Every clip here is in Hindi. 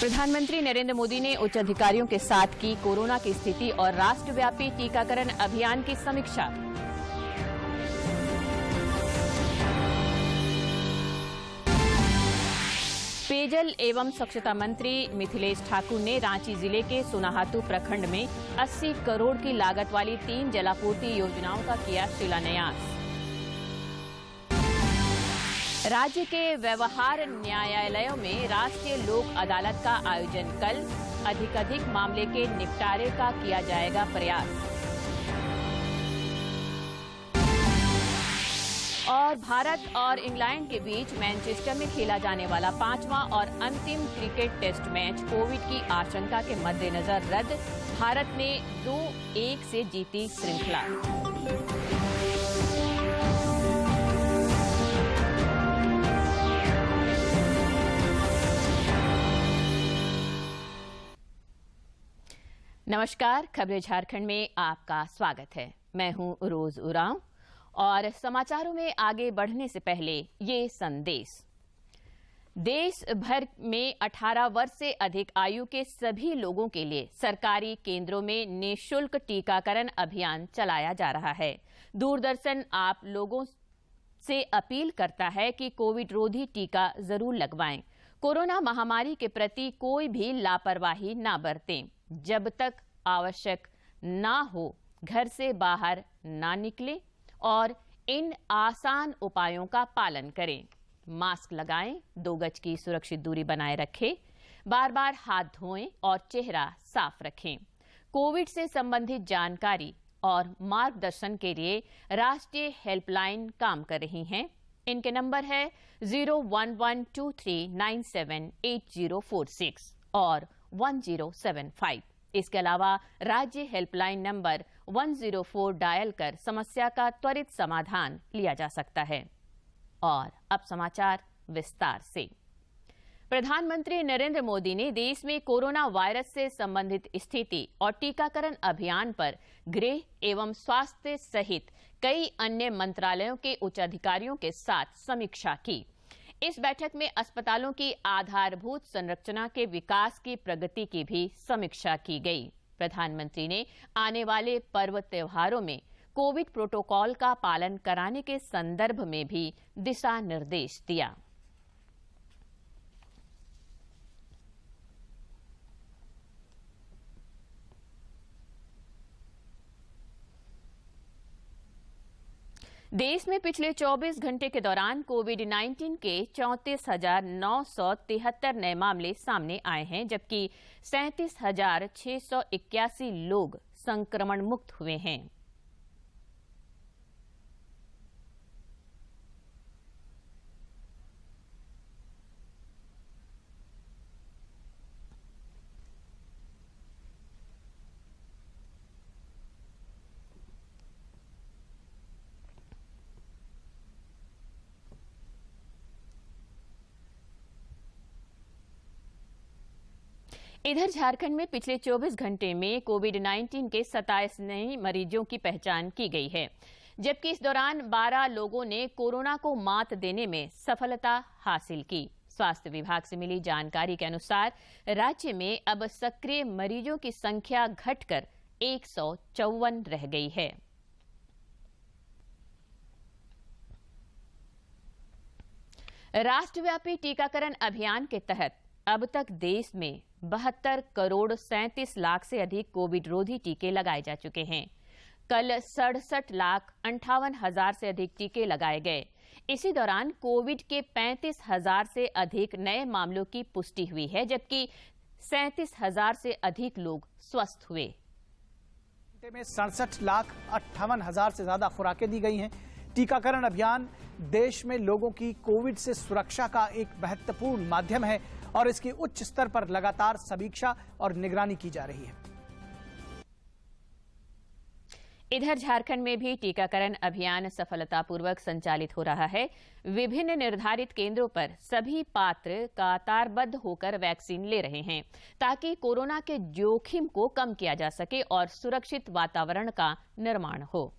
प्रधानमंत्री नरेंद्र मोदी ने उच्च अधिकारियों के साथ की कोरोना की स्थिति और राष्ट्रव्यापी टीकाकरण अभियान की समीक्षा। पेयजल एवं स्वच्छता मंत्री मिथिलेश ठाकुर ने रांची जिले के सोनाहातू प्रखंड में 80 करोड़ की लागत वाली 3 जलापूर्ति योजनाओं का किया शिलान्यास। राज्य के व्यवहार न्यायालयों में राष्ट्रीय लोक अदालत का आयोजन कल। अधिक मामले के निपटारे का किया जाएगा प्रयास। और भारत और इंग्लैंड के बीच मैनचेस्टर में खेला जाने वाला 5वां और अंतिम क्रिकेट टेस्ट मैच कोविड की आशंका के मद्देनजर रद्द। भारत ने 2-1 से जीती श्रृंखला। नमस्कार, खबरें झारखंड में आपका स्वागत है। मैं हूं रोज उरांव और समाचारों में आगे बढ़ने से पहले ये संदेश। देश भर में 18 वर्ष से अधिक आयु के सभी लोगों के लिए सरकारी केंद्रों में निःशुल्क टीकाकरण अभियान चलाया जा रहा है। दूरदर्शन आप लोगों से अपील करता है कि कोविड रोधी टीका जरूर लगवाएं। कोरोना महामारी के प्रति कोई भी लापरवाही न बरतें। जब तक आवश्यक ना हो घर से बाहर ना निकलें और इन आसान उपायों का पालन करें। मास्क लगाएं, 2 गज की सुरक्षित दूरी बनाए रखें, बार-बार हाथ धोएं और चेहरा साफ रखें। कोविड से संबंधित जानकारी और मार्गदर्शन के लिए राष्ट्रीय हेल्पलाइन काम कर रही हैं। इनके नंबर है 01123978046 और 1075। इसके अलावा राज्य हेल्पलाइन नंबर 104 डायल कर समस्या का त्वरित समाधान लिया जा सकता है। और अब समाचार विस्तार से। प्रधानमंत्री नरेंद्र मोदी ने देश में कोरोना वायरस से संबंधित स्थिति और टीकाकरण अभियान पर गृह एवं स्वास्थ्य सहित कई अन्य मंत्रालयों के उच्च अधिकारियों के साथ समीक्षा की। इस बैठक में अस्पतालों की आधारभूत संरचना के विकास की प्रगति की भी समीक्षा की गई। प्रधानमंत्री ने आने वाले पर्व त्योहारों में कोविड प्रोटोकॉल का पालन कराने के संदर्भ में भी दिशा निर्देश दिया। देश में पिछले 24 घंटे के दौरान कोविड-19 के 34,973 नए मामले सामने आए हैं, जबकि 37,681 लोग संक्रमण मुक्त हुए हैं। इधर झारखंड में पिछले 24 घंटे में कोविड-19 के 27 नए मरीजों की पहचान की गई है, जबकि इस दौरान 12 लोगों ने कोरोना को मात देने में सफलता हासिल की। स्वास्थ्य विभाग से मिली जानकारी के अनुसार राज्य में अब सक्रिय मरीजों की संख्या घटकर 154 रह गई है। राष्ट्रव्यापी टीकाकरण अभियान के तहत अब तक देश में 72 करोड़ 37 लाख से अधिक कोविड रोधी टीके लगाए जा चुके हैं। कल 67,58,000 से अधिक टीके लगाए गए। इसी दौरान कोविड के 35,000 से अधिक नए मामलों की पुष्टि हुई है, जबकि 37,000 से अधिक लोग स्वस्थ हुए। में 67,58,000 से ज्यादा खुराकें दी गई हैं। टीकाकरण अभियान देश में लोगों की कोविड से सुरक्षा का एक महत्वपूर्ण माध्यम है और इसकी उच्च स्तर पर लगातार समीक्षा और निगरानी की जा रही है। इधर झारखंड में भी टीकाकरण अभियान सफलतापूर्वक संचालित हो रहा है। विभिन्न निर्धारित केंद्रों पर सभी पात्र कतारबद्ध होकर वैक्सीन ले रहे हैं, ताकि कोरोना के जोखिम को कम किया जा सके और सुरक्षित वातावरण का निर्माण हो।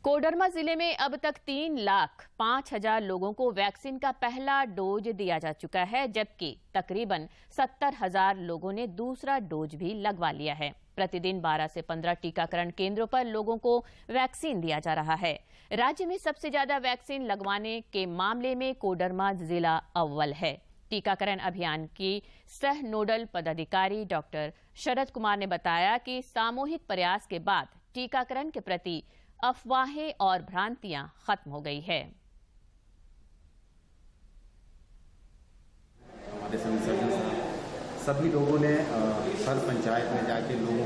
कोडरमा जिले में अब तक 3,05,000 लोगों को वैक्सीन का पहला डोज दिया जा चुका है, जबकि तकरीबन 70,000 लोगों ने दूसरा डोज भी लगवा लिया है। प्रतिदिन 12 से 15 टीकाकरण केंद्रों पर लोगों को वैक्सीन दिया जा रहा है। राज्य में सबसे ज्यादा वैक्सीन लगवाने के मामले में कोडरमा जिला अव्वल है। टीकाकरण अभियान की सह नोडल पदाधिकारी डॉक्टर शरद कुमार ने बताया कि सामूहिक प्रयास के बाद टीकाकरण के प्रति अफवाहें और भ्रांतियां खत्म हो गई है। हमारे सभी लोगों ने हर पंचायत में जाके लोगों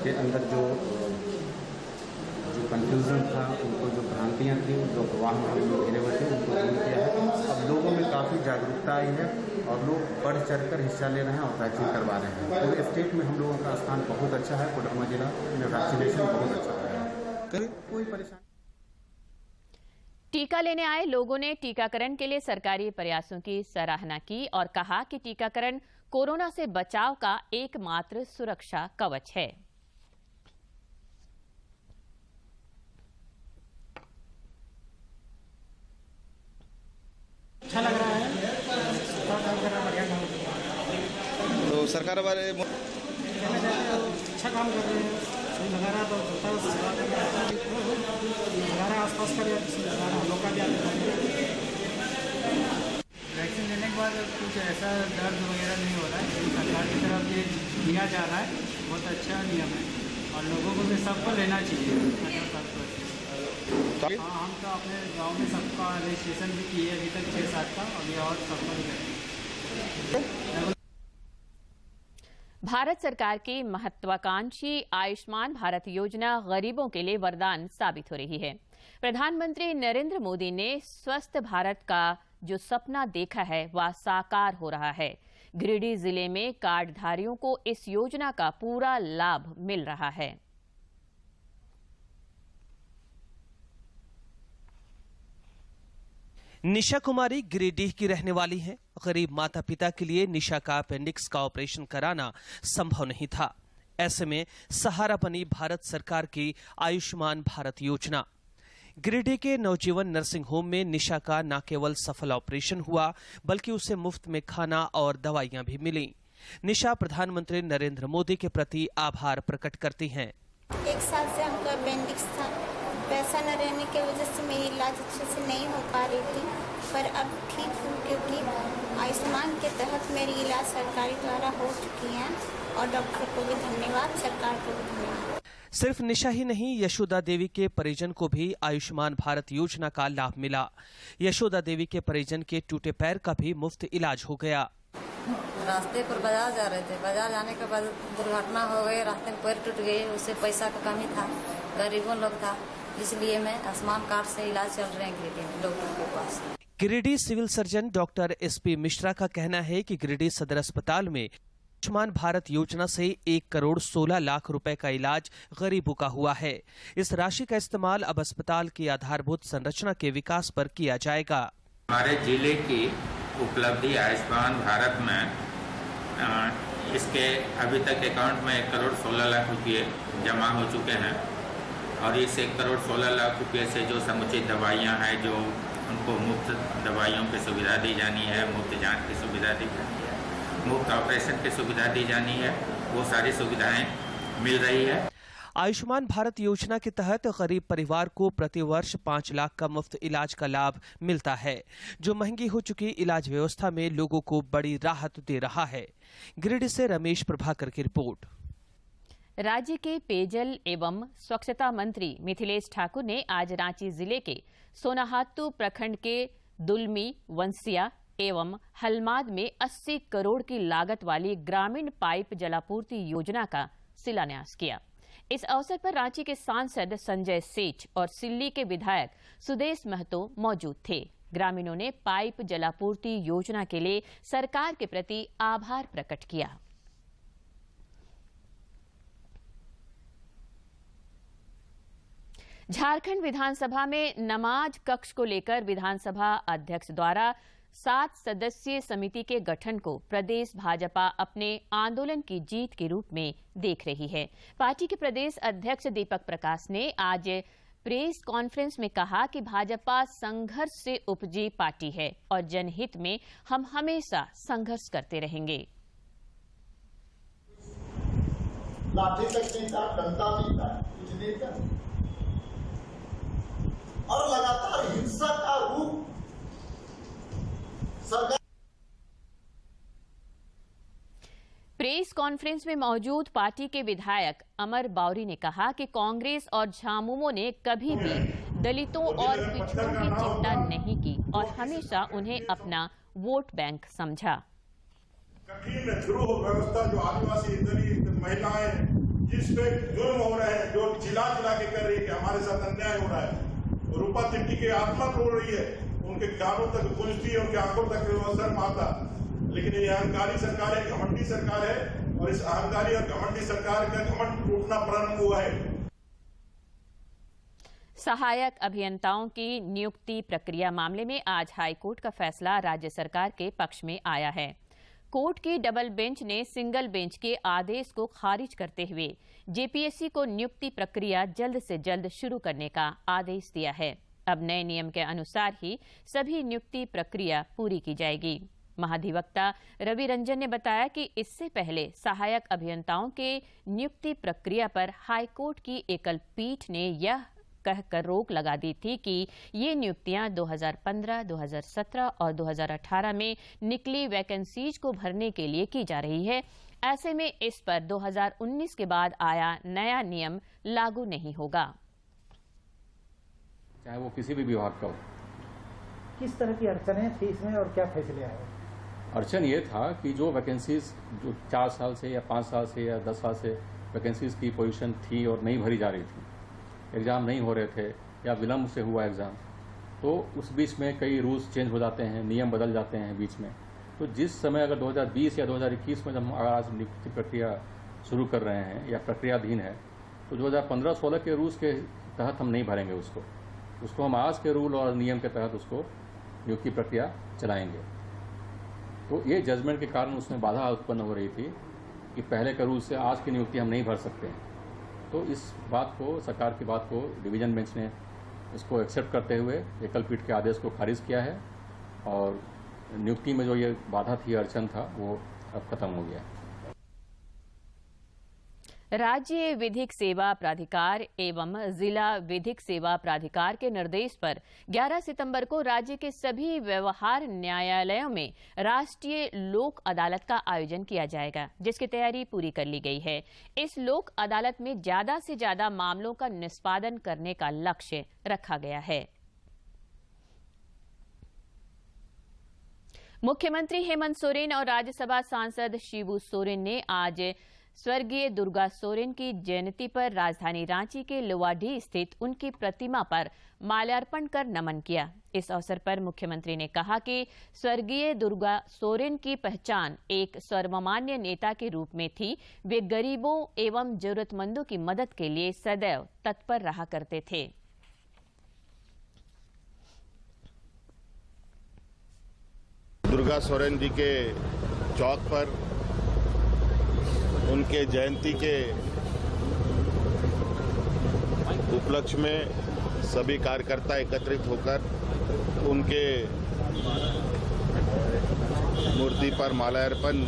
के अंदर जो कंफ्यूजन था, उनको जो भ्रांतियां थी, जो अफवाह में लोग घिरे हुए थे, उनको दूर किया है। अब लोगों में काफ़ी जागरूकता आई है और लोग बढ़ चढ़कर हिस्सा ले रहे हैं और वैक्सीन करवा रहे हैं। पूरे स्टेट में हम लोगों का स्थान बहुत अच्छा है। कोडरमा जिला में वैक्सीनेशन बहुत अच्छा है, कोई परेशानी। टीका लेने आए लोगों ने टीकाकरण के लिए सरकारी प्रयासों की सराहना की और कहा कि टीकाकरण कोरोना से बचाव का एकमात्र सुरक्षा कवच है। अच्छा लग रहा है, तो सरकार वाले अच्छा काम कर रहे हैं। लगा रहा तो आसपास का लोग का भी वैक्सीन लेने के बाद कुछ ऐसा दर्द वगैरह नहीं हो रहा है। सरकार की तरफ ये दिया जा रहा है, बहुत अच्छा नियम है और लोगों को भी सबको लेना चाहिए। हाँ, हम तो अपने गांव में सबका रजिस्ट्रेशन भी किए अभी तक 6-7 का, अभी और सबका भी करेंगे। भारत सरकार की महत्वाकांक्षी आयुष्मान भारत योजना गरीबों के लिए वरदान साबित हो रही है। प्रधानमंत्री नरेंद्र मोदी ने स्वस्थ भारत का जो सपना देखा है वह साकार हो रहा है। गिरिडीह जिले में कार्डधारियों को इस योजना का पूरा लाभ मिल रहा है। निशा कुमारी गिरिडीह की रहने वाली हैं। गरीब माता पिता के लिए निशा का अपेंडिक्स का ऑपरेशन कराना संभव नहीं था। ऐसे में सहारा बनी भारत सरकार की आयुष्मान भारत योजना। गिरिडीह के नवजीवन नर्सिंग होम में निशा का न केवल सफल ऑपरेशन हुआ, बल्कि उसे मुफ्त में खाना और दवाइयां भी मिली। निशा प्रधानमंत्री नरेंद्र मोदी के प्रति आभार प्रकट करती हैं। 1 साल से हमको अपेंडिक्स था, पैसा न रहने की वजह से मेरी इलाज अच्छे से नहीं हो पा रही थी, पर अब ठीक हूँ क्योंकि आयुष्मान के तहत मेरी इलाज सरकारी द्वारा हो चुकी है और डॉक्टर को भी धन्यवाद, सरकार को भी धन्यवाद। सिर्फ निशा ही नहीं, यशोदा देवी के परिजन को भी आयुष्मान भारत योजना का लाभ मिला। यशोदा देवी के परिजन के टूटे पैर का भी मुफ्त इलाज हो गया। रास्ते पर बाजार जा रहे थे, बाजार जाने के बाद दुर्घटना हो गई, रास्ते में पैर टूट गए, उससे पैसा का कमी था, गरीबों लोग था, इसलिए मैं आयुष्मान कार्ड से इलाज चल रहे हैं गिरिडीह डॉक्टर के पास। Giridih civil surgeon doctor SP Mishra का कहना है कि गिरिडीह सदर अस्पताल में आयुष्मान भारत योजना से 1 करोड़ 16 लाख रुपए का इलाज गरीबों का हुआ है। इस राशि का इस्तेमाल अब अस्पताल की आधारभूत संरचना के विकास पर किया जाएगा। हमारे जिले की उपलब्धि आयुष्मान भारत में इसके अभी तक अकाउंट में 1 करोड़ 16 लाख रुपये जमा हो चुके हैं और इस 1 करोड़ 16 लाख रुपये से जो समुचित दवाइयां हैं, जो उनको मुफ्त दवाइयों की सुविधा दी जानी है, मुफ्त जांच की सुविधा दी जानी है, मुफ्त ऑपरेशन की सुविधा दी जानी है, वो सारी सुविधाएं मिल रही है। आयुष्मान भारत योजना के तहत गरीब परिवार को प्रतिवर्ष 5 लाख का मुफ्त इलाज का लाभ मिलता है, जो महंगी हो चुकी इलाज व्यवस्था में लोगों को बड़ी राहत दे रहा है। गिरिडीह से रमेश प्रभाकर की रिपोर्ट। राज्य के पेयजल एवं स्वच्छता मंत्री मिथिलेश ठाकुर ने आज रांची जिले के सोनाहातू प्रखंड के दुलमी, वंसिया एवं हलमाद में 80 करोड़ की लागत वाली ग्रामीण पाइप जलापूर्ति योजना का शिलान्यास किया। इस अवसर पर रांची के सांसद संजय सेठ और सिल्ली के विधायक सुदेश महतो मौजूद थे। ग्रामीणों ने पाइप जलापूर्ति योजना के लिए सरकार के प्रति आभार प्रकट किया। झारखंड विधानसभा में नमाज कक्ष को लेकर विधानसभा अध्यक्ष द्वारा 7 सदस्यीय समिति के गठन को प्रदेश भाजपा अपने आंदोलन की जीत के रूप में देख रही है। पार्टी के प्रदेश अध्यक्ष दीपक प्रकाश ने आज प्रेस कॉन्फ्रेंस में कहा कि भाजपा संघर्ष से उपजी पार्टी है और जनहित में हम हमेशा संघर्ष करते रहेंगे। लाठी तक नहीं था, डंडा नहीं था, कुछ नहीं था, और लगातार हिंसा का रूप सरकार। प्रेस कॉन्फ्रेंस में मौजूद पार्टी के विधायक अमर बावरी ने कहा कि कांग्रेस और झामुमो ने कभी भी दलितों और पिछड़ों की चिंता नहीं की और हमेशा उन्हें अपना वोट बैंक समझा। कठिन ध्रुव व्यवस्था जो आदिवासी दलित महिलाएं जिस पे जुर्म हो रहे हैं, जो चिल्ला के कर रही है कि हमारे साथ अन्याय हो रहा है, रूपा तिट्टी की आत्मा रो रही है, उनके कानों तक गूंजती है, उनकी आंखों तक असर मारता। लेकिन ये अहंकारी सरकार है, घमंडी सरकार है, और इस अहंकारी और घमंडी सरकार का घमंड टूटना प्रारंभ हुआ है। सहायक अभियंताओं की नियुक्ति प्रक्रिया मामले में आज हाईकोर्ट का फैसला राज्य सरकार के पक्ष में आया है। कोर्ट की डबल बेंच ने सिंगल बेंच के आदेश को खारिज करते हुए जेपीएससी को नियुक्ति प्रक्रिया जल्द से जल्द शुरू करने का आदेश दिया है। अब नए नियम के अनुसार ही सभी नियुक्ति प्रक्रिया पूरी की जाएगी। महाधिवक्ता रवि रंजन ने बताया कि इससे पहले सहायक अभियंताओं के नियुक्ति प्रक्रिया पर हाईकोर्ट की एकल पीठ ने यह कहकर रोक लगा दी थी कि ये नियुक्तियां 2015, 2017 और 2018 में निकली वैकेंसीज को भरने के लिए की जा रही है। ऐसे में इस पर 2019 के बाद आया नया नियम लागू नहीं होगा। चाहे वो किसी भी विभाग का हो। किस तरह की अड़चनें थी इसमें और क्या फैसले आए? अड़चन ये था कि जो वैकेंसीज जो 4 साल से या 5 साल से या 10 साल से वैकेंसीज की पोजीशन थी और नहीं भरी जा रही थी, एग्ज़ाम नहीं हो रहे थे या विलम्ब से हुआ एग्ज़ाम, तो उस बीच में कई रूल्स चेंज हो जाते हैं, नियम बदल जाते हैं बीच में। तो जिस समय अगर 2020 या 2021 में जब हम आज नियुक्ति प्रक्रिया शुरू कर रहे हैं या प्रक्रियाधीन है, तो 2015-16 के रूल्स के तहत हम नहीं भरेंगे उसको हम आज के रूल और नियम के तहत उसको नियुक्ति प्रक्रिया चलाएंगे। तो ये जजमेंट के कारण उसमें बाधा उत्पन्न हो रही थी कि पहले के रूल से आज की नियुक्ति हम नहीं भर सकते हैं। तो इस बात को, सरकार की बात को डिवीजन बेंच ने इसको एक्सेप्ट करते हुए एकल पीठ के आदेश को खारिज किया है और नियुक्ति में जो ये बाधा थी, अड़चन था, वो अब खत्म हो गया है। राज्य विधिक सेवा प्राधिकार एवं जिला विधिक सेवा प्राधिकार के निर्देश पर 11 सितंबर को राज्य के सभी व्यवहार न्यायालयों में राष्ट्रीय लोक अदालत का आयोजन किया जाएगा, जिसकी तैयारी पूरी कर ली गई है। इस लोक अदालत में ज्यादा से ज्यादा मामलों का निष्पादन करने का लक्ष्य रखा गया है। मुख्यमंत्री हेमंत सोरेन और राज्यसभा सांसद शिबू सोरेन ने आज स्वर्गीय दुर्गा सोरेन की जयंती पर राजधानी रांची के लोवाडीह स्थित उनकी प्रतिमा पर माल्यार्पण कर नमन किया। इस अवसर पर मुख्यमंत्री ने कहा कि स्वर्गीय दुर्गा सोरेन की पहचान एक सर्वमान्य नेता के रूप में थी। वे गरीबों एवं जरूरतमंदों की मदद के लिए सदैव तत्पर रहा करते थे। दुर्गा सोरेन जी के चौक पर उनके जयंती के उपलक्ष्य में सभी कार्यकर्ता एकत्रित होकर उनके मूर्ति पर माल्यार्पण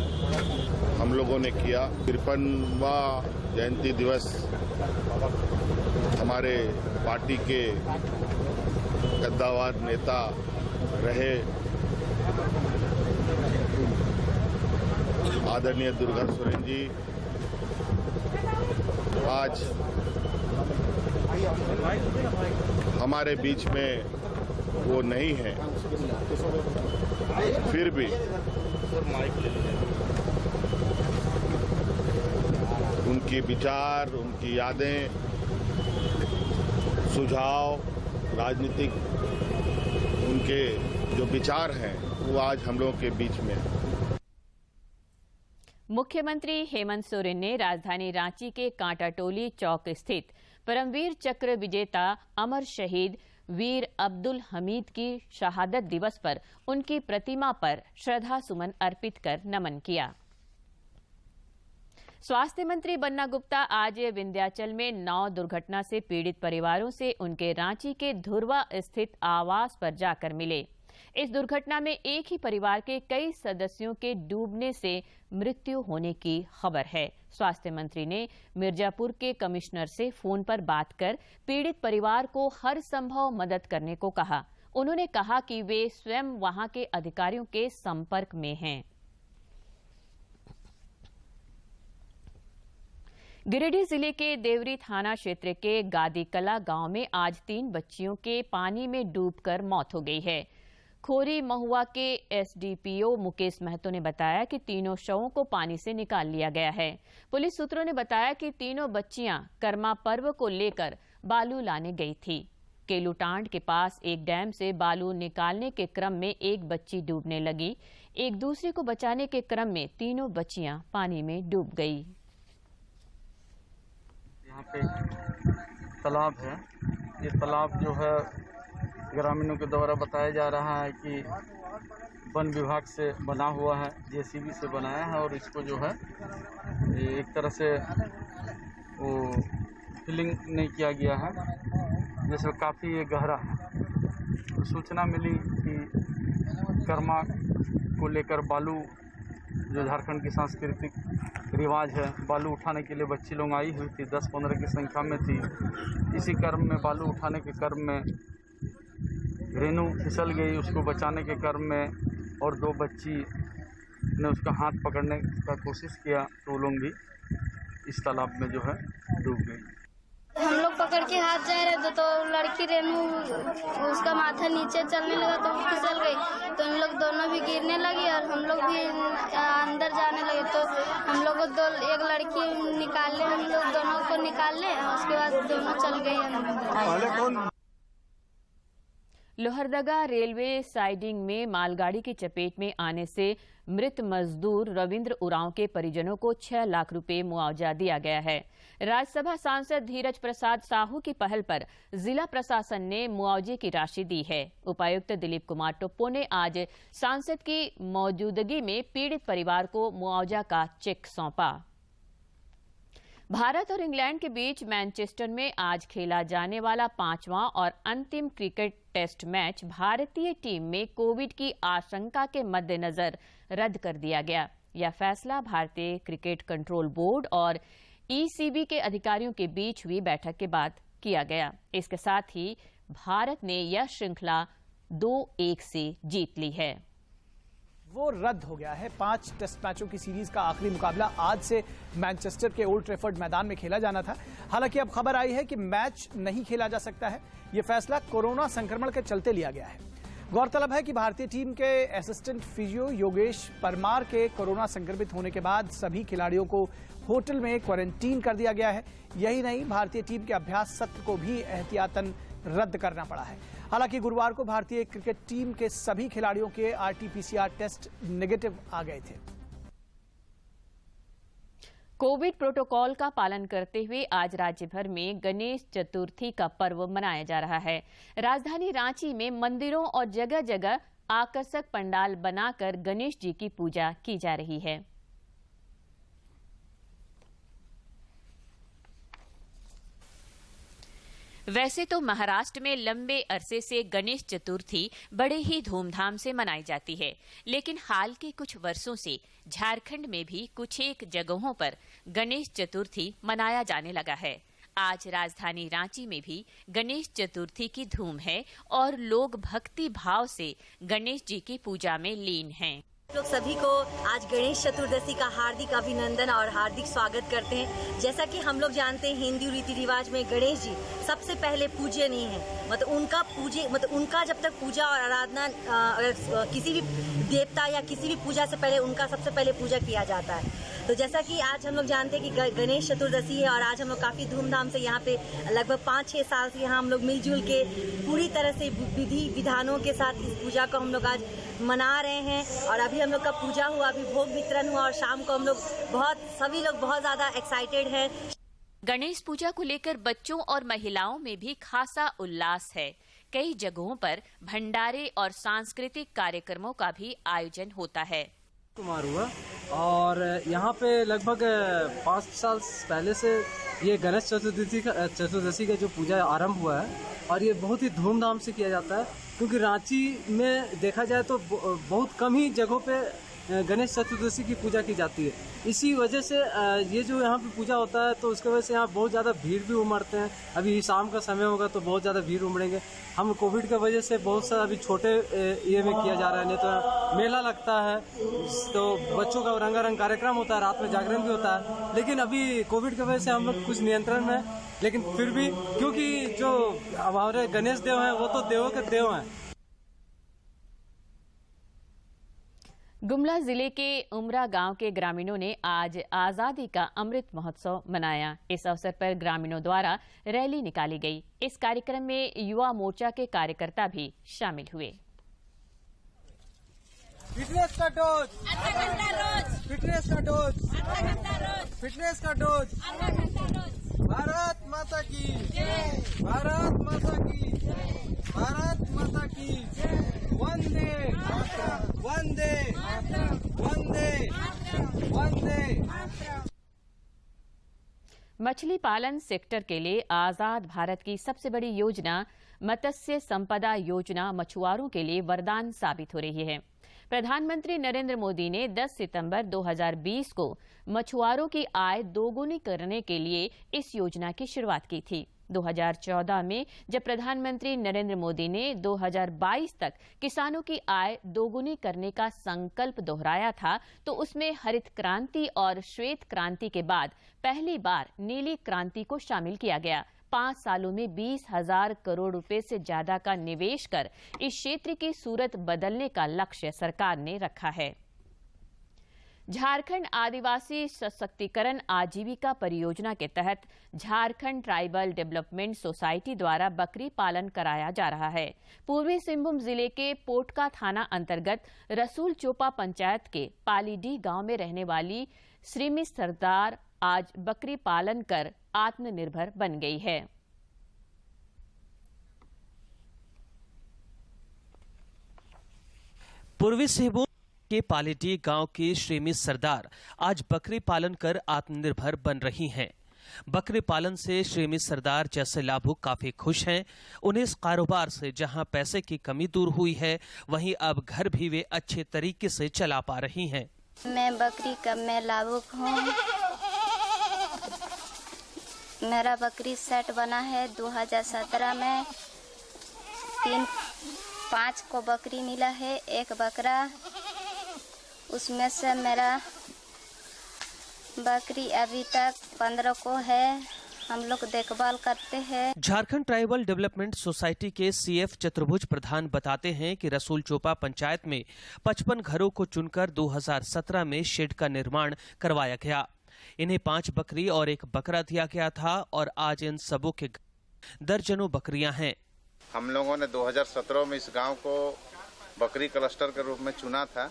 हम लोगों ने किया। 53वां जयंती दिवस हमारे पार्टी के कद्दावर नेता रहे आदरणीय दुर्गा सोरेन जी आज हमारे बीच में वो नहीं है, फिर भी उनकी विचार, उनकी यादें, सुझाव, राजनीतिक उनके जो विचार हैं वो आज हम लोगों के बीच में है। मुख्यमंत्री हेमंत सोरेन ने राजधानी रांची के कांटाटोली चौक स्थित परमवीर चक्र विजेता अमर शहीद वीर अब्दुल हमीद की शहादत दिवस पर उनकी प्रतिमा पर श्रद्धा सुमन अर्पित कर नमन किया। स्वास्थ्य मंत्री बन्ना गुप्ता आज विंध्याचल में नाव दुर्घटना से पीड़ित परिवारों से उनके रांची के धुर्वा स्थित आवास पर जाकर मिले। इस दुर्घटना में एक ही परिवार के कई सदस्यों के डूबने से मृत्यु होने की खबर है। स्वास्थ्य मंत्री ने मिर्जापुर के कमिश्नर से फोन पर बात कर पीड़ित परिवार को हर संभव मदद करने को कहा। उन्होंने कहा कि वे स्वयं वहां के अधिकारियों के संपर्क में हैं। गिरिडीह जिले के देवरी थाना क्षेत्र के गादीकला गांव में आज 3 बच्चियों के पानी में डूबकर मौत हो गई है। खोरी महुआ के एसडीपीओ मुकेश महतो ने बताया कि तीनों शवों को पानी से निकाल लिया गया है। पुलिस सूत्रों ने बताया कि तीनों बच्चियां कर्मा पर्व को लेकर बालू लाने गई थी। केलूटांड के पास एक डैम से बालू निकालने के क्रम में एक बच्ची डूबने लगी। एक दूसरे को बचाने के क्रम में तीनों बच्चियां पानी में डूब गई। यहाँ पे तालाब है। ये तालाब जो है ग्रामीणों के द्वारा बताया जा रहा है कि वन विभाग से बना हुआ है, जेसीबी से बनाया है और इसको जो है एक तरह से वो फिलिंग नहीं किया गया है, जैसे काफ़ी ये गहरा है। तो सूचना मिली कि कर्मा को लेकर बालू, जो झारखंड की सांस्कृतिक रिवाज है, बालू उठाने के लिए बच्ची लोग आई हुई थी, 10-15 की संख्या में थी। इसी क्रम में बालू उठाने के क्रम में रेनू फिसल गई, उसको बचाने के क्रम में और 2 बच्ची ने उसका हाथ पकड़ने का कोशिश किया तो वो लोग भी इस तालाब में जो है डूब गई। हम लोग पकड़ के हाथ जा रहे थे तो लड़की रेनू उसका माथा नीचे चलने लगा तो वो फिसल गई, तो हम लोग दोनों भी गिरने लगी और हम लोग भी अंदर जाने लगे। तो हम लोग एक लड़की निकाल ले, हम लोग दोनों को निकाल ले, उसके बाद दोनों चल गए अंदर। लोहरदगा रेलवे साइडिंग में मालगाड़ी की चपेट में आने से मृत मजदूर रविंद्र उरांव के परिजनों को 6 लाख रुपए मुआवजा दिया गया है। राज्यसभा सांसद धीरज प्रसाद साहू की पहल पर जिला प्रशासन ने मुआवजे की राशि दी है। उपायुक्त दिलीप कुमार टोप्पो ने आज सांसद की मौजूदगी में पीड़ित परिवार को मुआवजा का चेक सौंपा। भारत और इंग्लैंड के बीच मैनचेस्टर में आज खेला जाने वाला 5वां और अंतिम क्रिकेट टेस्ट मैच भारतीय टीम में कोविड की आशंका के मद्देनजर रद्द कर दिया गया। यह फैसला भारतीय क्रिकेट कंट्रोल बोर्ड और ईसीबी के अधिकारियों के बीच हुई बैठक के बाद किया गया। इसके साथ ही भारत ने यह श्रृंखला 2-1 से जीत ली है। वो रद्द हो गया है। 5 टेस्ट मैचों की सीरीज का आखिरी मुकाबला आज से मैनचेस्टर के ओल्ड ट्रैफर्ड मैदान में खेला जाना था। हालांकि अब खबर आई है कि मैच नहीं खेला जा सकता है। ये फैसला कोरोना संक्रमण के चलते लिया गया है। गौरतलब है कि भारतीय टीम के असिस्टेंट फिजियो योगेश परमार के कोरोना संक्रमित होने के बाद सभी खिलाड़ियों को होटल में क्वारंटीन कर दिया गया है। यही नहीं, भारतीय टीम के अभ्यास सत्र को भी एहतियातन रद्द करना पड़ा है। हालांकि गुरुवार को भारतीय क्रिकेट टीम के सभी खिलाड़ियों के आरटी-पीसीआर टेस्ट नेगेटिव आ गए थे। कोविड प्रोटोकॉल का पालन करते हुए आज राज्य भर में गणेश चतुर्थी का पर्व मनाया जा रहा है। राजधानी रांची में मंदिरों और जगह जगह आकर्षक पंडाल बनाकर गणेश जी की पूजा की जा रही है। वैसे तो महाराष्ट्र में लंबे अरसे से गणेश चतुर्थी बड़े ही धूमधाम से मनाई जाती है, लेकिन हाल के कुछ वर्षों से झारखंड में भी कुछ एक जगहों पर गणेश चतुर्थी मनाया जाने लगा है। आज राजधानी रांची में भी गणेश चतुर्थी की धूम है और लोग भक्ति भाव से गणेश जी की पूजा में लीन हैं। लोग सभी को आज गणेश चतुर्दशी का हार्दिक अभिनंदन और हार्दिक स्वागत करते हैं। जैसा कि हम लोग जानते हैं, हिंदू रीति रिवाज में गणेश जी सबसे पहले पूजनीय है। मतलब उनका जब तक पूजा और आराधना किसी भी देवता या किसी भी पूजा से पहले उनका सबसे पहले पूजा किया जाता है। तो जैसा कि आज हम लोग जानते हैं कि गणेश चतुर्दशी है और आज हम लोग काफ़ी धूमधाम से यहाँ पे लगभग 5-6 साल से यहाँ हम लोग मिलजुल के पूरी तरह से विधि विधानों के साथ इस पूजा को हम लोग आज मना रहे हैं। और अभी हम लोग का पूजा हुआ, अभी भोग वितरण हुआ और शाम को हम लोग सभी लोग बहुत ज़्यादा एक्साइटेड हैं। गणेश पूजा को लेकर बच्चों और महिलाओं में भी खासा उल्लास है। कई जगहों पर भंडारे और सांस्कृतिक कार्यक्रमों का भी आयोजन होता है। कुमार हुआ और यहाँ पे लगभग 5 साल पहले से ये गणेश चतुर्दशी का जो पूजा आरंभ हुआ है और ये बहुत ही धूमधाम से किया जाता है, क्योंकि रांची में देखा जाए तो बहुत कम ही जगहों पे गणेश चतुर्दशी की पूजा की जाती है। इसी वजह से ये जो यहाँ पे पूजा होता है तो उसकी वजह से यहाँ बहुत ज़्यादा भीड़ भी उमड़ते हैं। अभी शाम का समय होगा तो बहुत ज़्यादा भीड़ उमड़ेंगे। हम कोविड की वजह से बहुत सा अभी छोटे ये में किया जा रहा है, नहीं तो मेला लगता है तो बच्चों का रंगारंग कार्यक्रम होता है, रात में जागरण भी होता है। लेकिन अभी कोविड की वजह से हम लोग कुछ नियंत्रण में, लेकिन फिर भी क्योंकि जो हमारे गणेश देव हैं वो तो देवों के देव हैं। गुमला जिले के उमरा गांव के ग्रामीणों ने आज आजादी का अमृत महोत्सव मनाया। इस अवसर पर ग्रामीणों द्वारा रैली निकाली गई। इस कार्यक्रम में युवा मोर्चा के कार्यकर्ता भी शामिल हुए। फिटनेस का डोज, फिटनेस का डोज, फिटनेस का डोज। भारत माता की जय, भारत माता की जय, भारत माता की जय। वंदे वंदे वंदे वंदे। मछली पालन सेक्टर के लिए आजाद भारत की सबसे बड़ी योजना मत्स्य संपदा योजना मछुआरों के लिए वरदान साबित हो रही है। प्रधानमंत्री नरेंद्र मोदी ने 10 सितंबर 2020 को मछुआरों की आय दोगुनी करने के लिए इस योजना की शुरुआत की थी। 2014 में जब प्रधानमंत्री नरेंद्र मोदी ने 2022 तक किसानों की आय दोगुनी करने का संकल्प दोहराया था, तो उसमें हरित क्रांति और श्वेत क्रांति के बाद पहली बार नीली क्रांति को शामिल किया गया। 5 सालों में 20,000 करोड़ रुपए से ज्यादा का निवेश कर इस क्षेत्र की सूरत बदलने का लक्ष्य सरकार ने रखा है। झारखंड आदिवासी सशक्तिकरण आजीविका परियोजना के तहत झारखंड ट्राइबल डेवलपमेंट सोसाइटी द्वारा बकरी पालन कराया जा रहा है। पूर्वी सिंहभूम जिले के पोटका थाना अंतर्गत रसूल चोपा पंचायत के पालीडी गांव में रहने वाली श्रीमी सरदार आज बकरी पालन कर आत्मनिर्भर बन गई है। पूर्वी सिंहभूम के पालीडी गांव की श्रीमी सरदार आज बकरी पालन कर आत्मनिर्भर बन रही हैं। बकरी पालन से श्रीमी सरदार जैसे लाभुक काफी खुश हैं। उन्हें इस कारोबार से जहां पैसे की कमी दूर हुई है, वहीं अब घर भी वे अच्छे तरीके से चला पा रही हैं। मैं बकरी का मैं लाभुक हूँ। मेरा बकरी सेट बना है 2017 में। 5 को बकरी मिला है, 1 बकरा, उसमें से मेरा बकरी अभी तक 15 को है। हम लोग देखभाल करते हैं। झारखंड ट्राइबल डेवलपमेंट सोसाइटी के सीएफ चतुर्भुज प्रधान बताते हैं कि रसूल चोपा पंचायत में 55 घरों को चुनकर 2017 में शेड का निर्माण करवाया गया। इन्हें 5 बकरी और 1 बकरा दिया गया था और आज इन सबों के दर्जनों बकरियां हैं। हम लोगों ने 2017 में इस गांव को बकरी क्लस्टर के रूप में चुना था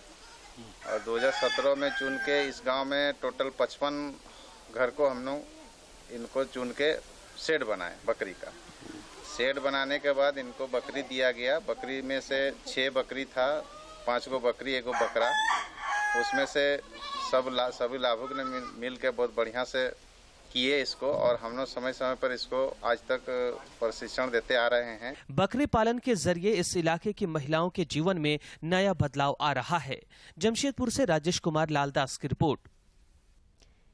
और 2017 में चुन के इस गांव में टोटल 55 घर को हम लोग इनको चुन के शेड बनाए। बकरी का शेड बनाने के बाद इनको बकरी दिया गया। बकरी में से 6 बकरी था, 5 को बकरी, 1 बकरा। उसमें से सभी लाभुक ने मिल के बहुत बढ़िया से किए इसको और हम लोग समय समय पर इसको आज तक प्रशिक्षण देते आ रहे हैं। बकरी पालन के जरिए इस इलाके की महिलाओं के जीवन में नया बदलाव आ रहा है। जमशेदपुर से राजेश कुमार लालदास की रिपोर्ट।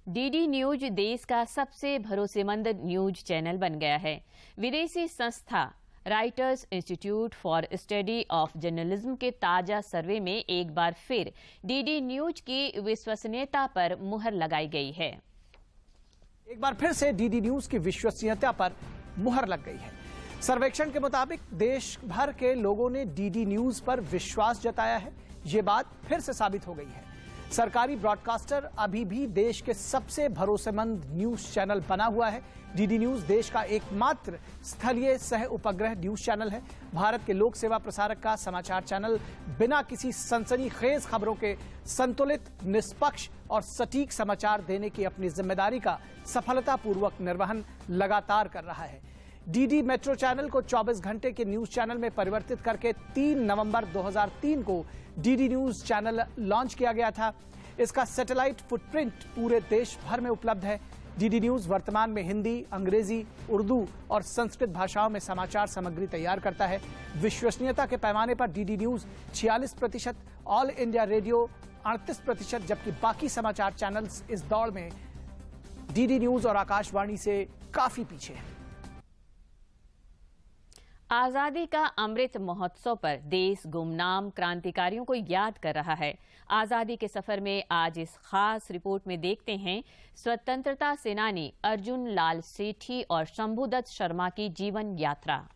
डीडी न्यूज देश का सबसे भरोसेमंद न्यूज चैनल बन गया है। विदेशी संस्था writers institute for study of journalism के ताजा सर्वे में एक बार फिर डीडी न्यूज की विश्वसनीयता पर मुहर लगाई गई है। एक बार फिर से डीडी न्यूज की विश्वसनीयता पर मुहर लग गई है। सर्वेक्षण के मुताबिक देश भर के लोगों ने डीडी न्यूज पर विश्वास जताया है। ये बात फिर से साबित हो गई है। सरकारी ब्रॉडकास्टर अभी भी देश के सबसे भरोसेमंद न्यूज चैनल बना हुआ है। डीडी न्यूज देश का एकमात्र स्थलीय सह उपग्रह न्यूज चैनल है। भारत के लोक सेवा प्रसारक का समाचार चैनल बिना किसी सनसनीखेज खबरों के संतुलित, निष्पक्ष और सटीक समाचार देने की अपनी जिम्मेदारी का सफलतापूर्वक निर्वहन लगातार कर रहा है। डीडी मेट्रो चैनल को 24 घंटे के न्यूज चैनल में परिवर्तित करके 3 नवंबर 2003 को डीडी न्यूज चैनल लॉन्च किया गया था। इसका सैटेलाइट फुटप्रिंट पूरे देश भर में उपलब्ध है। डीडी न्यूज वर्तमान में हिंदी, अंग्रेजी, उर्दू और संस्कृत भाषाओं में समाचार सामग्री तैयार करता है। विश्वसनीयता के पैमाने पर DD news 46%, all India radio 38%, जबकि बाकी समाचार चैनल्स इस दौड़ में डीडी न्यूज और आकाशवाणी से काफी पीछे हैं। आजादी का अमृत महोत्सव पर देश गुमनाम क्रांतिकारियों को याद कर रहा है। आजादी के सफर में आज इस खास रिपोर्ट में देखते हैं स्वतंत्रता सेनानी अर्जुन लाल सेठी और शंभुदत्त शर्मा की जीवन यात्रा।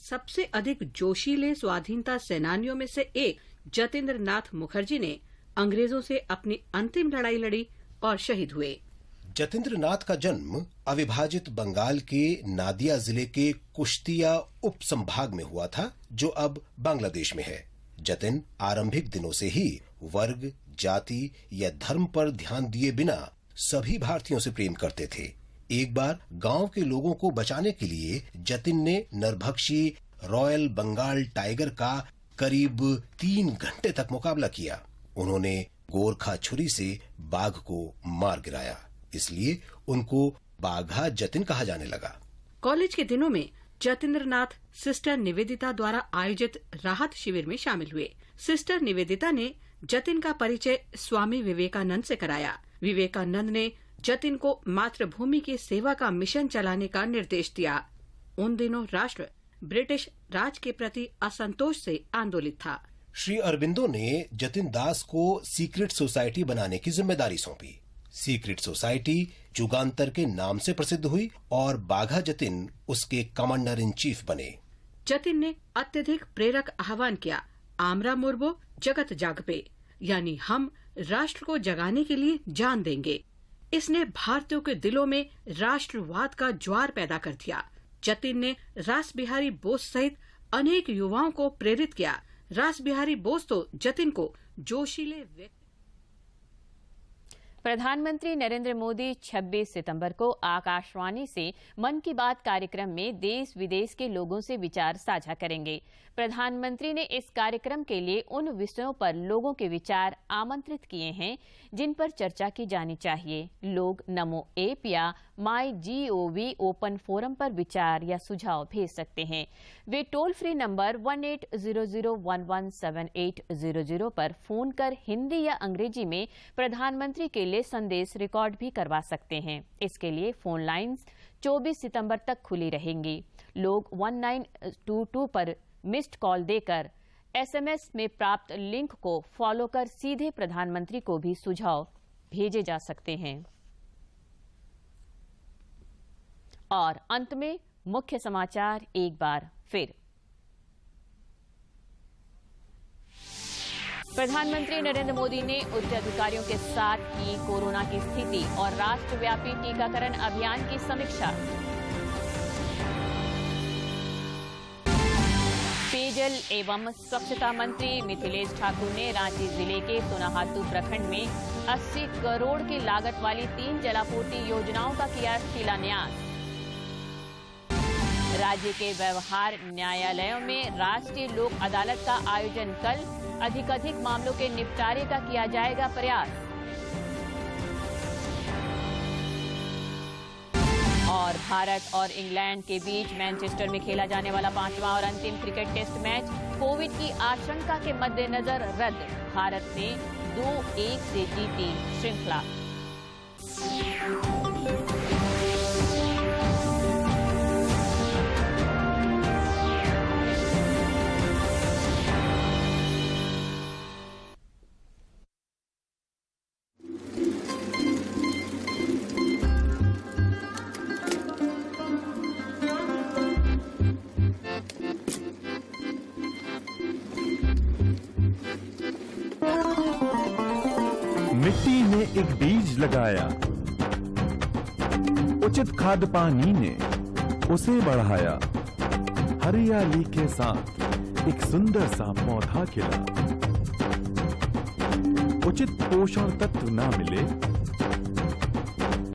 सबसे अधिक जोशीले स्वाधीनता सेनानियों में से एक जतेंद्र नाथ मुखर्जी ने अंग्रेजों से अपनी अंतिम लड़ाई लड़ी और शहीद हुए। जतेंद्र नाथ का जन्म अविभाजित बंगाल के नादिया जिले के कुश्तिया उप संभाग में हुआ था, जो अब बांग्लादेश में है। जतिन आरंभिक दिनों से ही वर्ग, जाति या धर्म पर ध्यान दिए बिना सभी भारतीयों से प्रेम करते थे। एक बार गांव के लोगों को बचाने के लिए जतिन ने नरभक्षी रॉयल बंगाल टाइगर का करीब 3 घंटे तक मुकाबला किया। उन्होंने गोरखा छुरी से बाघ को मार गिराया, इसलिए उनको बाघा जतिन कहा जाने लगा। कॉलेज के दिनों में जतेंद्र नाथ सिस्टर निवेदिता द्वारा आयोजित राहत शिविर में शामिल हुए। सिस्टर निवेदिता ने जतिन का परिचय स्वामी विवेकानंद से कराया। विवेकानंद ने जतिन को मातृभूमि की सेवा का मिशन चलाने का निर्देश दिया। उन दिनों राष्ट्र ब्रिटिश राज के प्रति असंतोष से आंदोलित था। श्री अरबिंदो ने जतिन दास को सीक्रेट सोसाइटी बनाने की जिम्मेदारी सौंपी। सीक्रेट सोसाइटी जुगांतर के नाम से प्रसिद्ध हुई और बाघा जतिन उसके कमांडर इन चीफ बने। जतिन ने अत्यधिक प्रेरक आह्वान किया, आमरा मुर्बो जगत जागपे, यानी हम राष्ट्र को जगाने के लिए जान देंगे। इसने भारतीयों के दिलों में राष्ट्रवाद का ज्वार पैदा कर दिया। जतिन ने रास बिहारी बोस सहित अनेक युवाओं को प्रेरित किया। रास बिहारी बोस तो जतिन को जोशीले व्यक्ति। प्रधानमंत्री नरेंद्र मोदी 26 सितंबर को आकाशवाणी से मन की बात कार्यक्रम में देश विदेश के लोगों से विचार साझा करेंगे। प्रधानमंत्री ने इस कार्यक्रम के लिए उन विषयों पर लोगों के विचार आमंत्रित किए हैं जिन पर चर्चा की जानी चाहिए। लोग नमो ऐप या MyGov ओपन फोरम पर विचार या सुझाव भेज सकते हैं। वे टोल फ्री नंबर 1800117800 पर फोन कर हिंदी या अंग्रेजी में प्रधानमंत्री के लिए संदेश रिकॉर्ड भी करवा सकते हैं। इसके लिए फोन लाइन्स 24 सितंबर तक खुली रहेंगी। लोग 1922 पर मिस्ड कॉल देकर SMS में प्राप्त लिंक को फॉलो कर सीधे प्रधानमंत्री को भी सुझाव भेजे जा सकते हैं। और अंत में मुख्य समाचार एक बार फिर। प्रधानमंत्री नरेंद्र मोदी ने उच्च अधिकारियों के साथ की कोरोना की स्थिति और राष्ट्रव्यापी टीकाकरण अभियान की समीक्षा। पेयजल एवं स्वच्छता मंत्री मिथिलेश ठाकुर ने रांची जिले के सोनाहातू प्रखंड में 80 करोड़ की लागत वाली 3 जलापूर्ति योजनाओं का किया शिलान्यास। राज्य के व्यवहार न्यायालयों में राष्ट्रीय लोक अदालत का आयोजन कल। अधिक मामलों के निपटारे का किया जाएगा प्रयास। और भारत और इंग्लैंड के बीच मैनचेस्टर में खेला जाने वाला 5वां और अंतिम क्रिकेट टेस्ट मैच कोविड की आशंका के मद्देनजर रद्द। भारत ने 2-1 से जीती श्रृंखला। मिट्टी ने एक बीज लगाया, उचित खाद पानी ने उसे बढ़ाया। हरियाली के साथ एक सुंदर सा पौधा खिला। उचित पोषण तत्व न मिले